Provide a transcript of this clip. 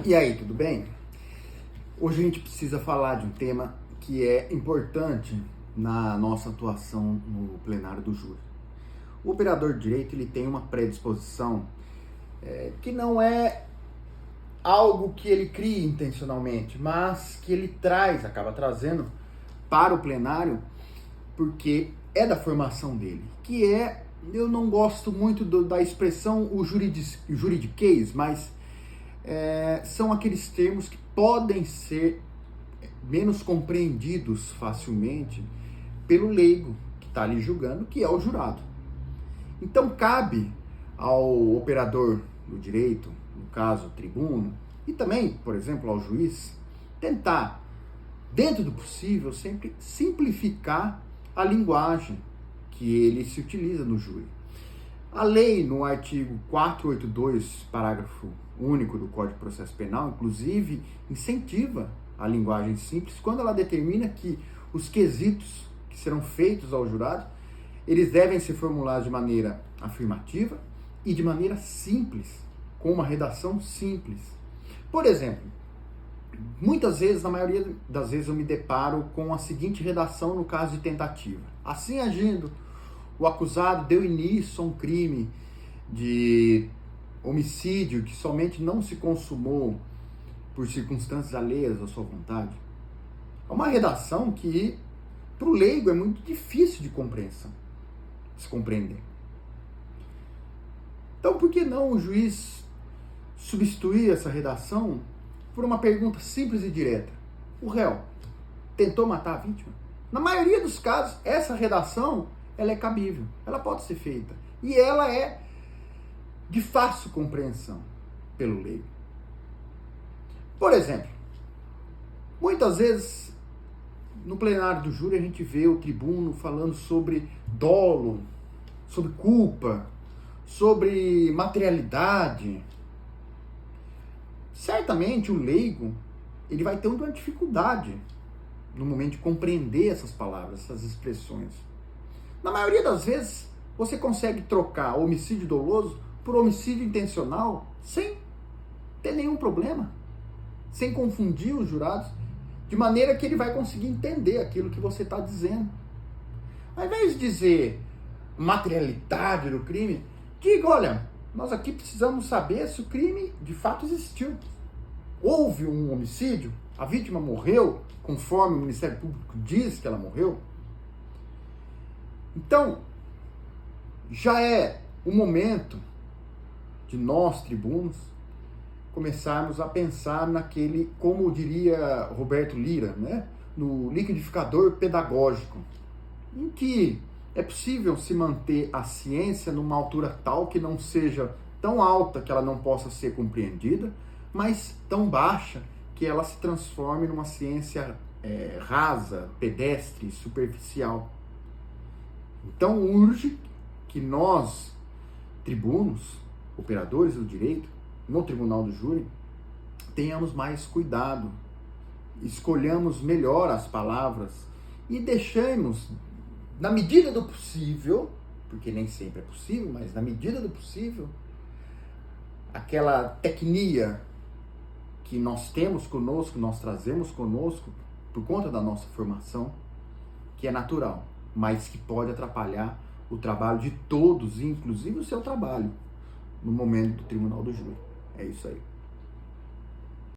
E aí, tudo bem? Hoje a gente precisa falar de um tema que é importante na nossa atuação no plenário do júri. O operador de direito ele tem uma predisposição que não é algo que ele cria intencionalmente, mas que ele acaba trazendo para o plenário porque é da formação dele, eu não gosto muito da expressão o juridiquês, mas são aqueles termos que podem ser menos compreendidos facilmente pelo leigo que está ali julgando, que é o jurado. Então cabe ao operador do direito, no caso o tribuno, e também, por exemplo, ao juiz, tentar, dentro do possível, sempre simplificar a linguagem que ele se utiliza no júri. A lei, no artigo 482, parágrafo único do Código de Processo Penal, inclusive, incentiva a linguagem simples quando ela determina que os quesitos que serão feitos ao jurado, eles devem ser formulados de maneira afirmativa e de maneira simples, com uma redação simples. Por exemplo, muitas vezes, na maioria das vezes, eu me deparo com a seguinte redação no caso de tentativa. Assim agindo, o acusado deu início a um crime de homicídio que somente não se consumou por circunstâncias alheias à sua vontade. É uma redação que, para o leigo, é muito difícil de compreensão, se compreender. Então, por que não o juiz substituir essa redação por uma pergunta simples e direta? O réu tentou matar a vítima? Na maioria dos casos, essa redação ela é cabível, ela pode ser feita. E ela é de fácil compreensão pelo leigo. Por exemplo, muitas vezes no plenário do júri a gente vê o tribuno falando sobre dolo, sobre culpa, sobre materialidade. Certamente o leigo ele vai ter uma dificuldade no momento de compreender essas palavras, essas expressões. Na maioria das vezes, você consegue trocar homicídio doloso por homicídio intencional sem ter nenhum problema, sem confundir os jurados, de maneira que ele vai conseguir entender aquilo que você está dizendo. Ao invés de dizer materialidade do crime, diga, olha, nós aqui precisamos saber se o crime de fato existiu. Houve um homicídio, a vítima morreu, conforme o Ministério Público diz que ela morreu. Então, já é o momento de nós, tribunos, começarmos a pensar naquele, como diria Roberto Lira, né? No liquidificador pedagógico, em que é possível se manter a ciência numa altura tal que não seja tão alta que ela não possa ser compreendida, mas tão baixa que ela se transforme numa ciência rasa, pedestre, superficial. Então urge que nós, tribunos, operadores do direito, no tribunal do júri, tenhamos mais cuidado, escolhamos melhor as palavras e deixemos, na medida do possível, porque nem sempre é possível, mas na medida do possível, aquela tecnia que nós temos conosco, nós trazemos conosco, por conta da nossa formação, que é natural, mas que pode atrapalhar o trabalho de todos, inclusive o seu trabalho, no momento do tribunal do júri. É isso aí.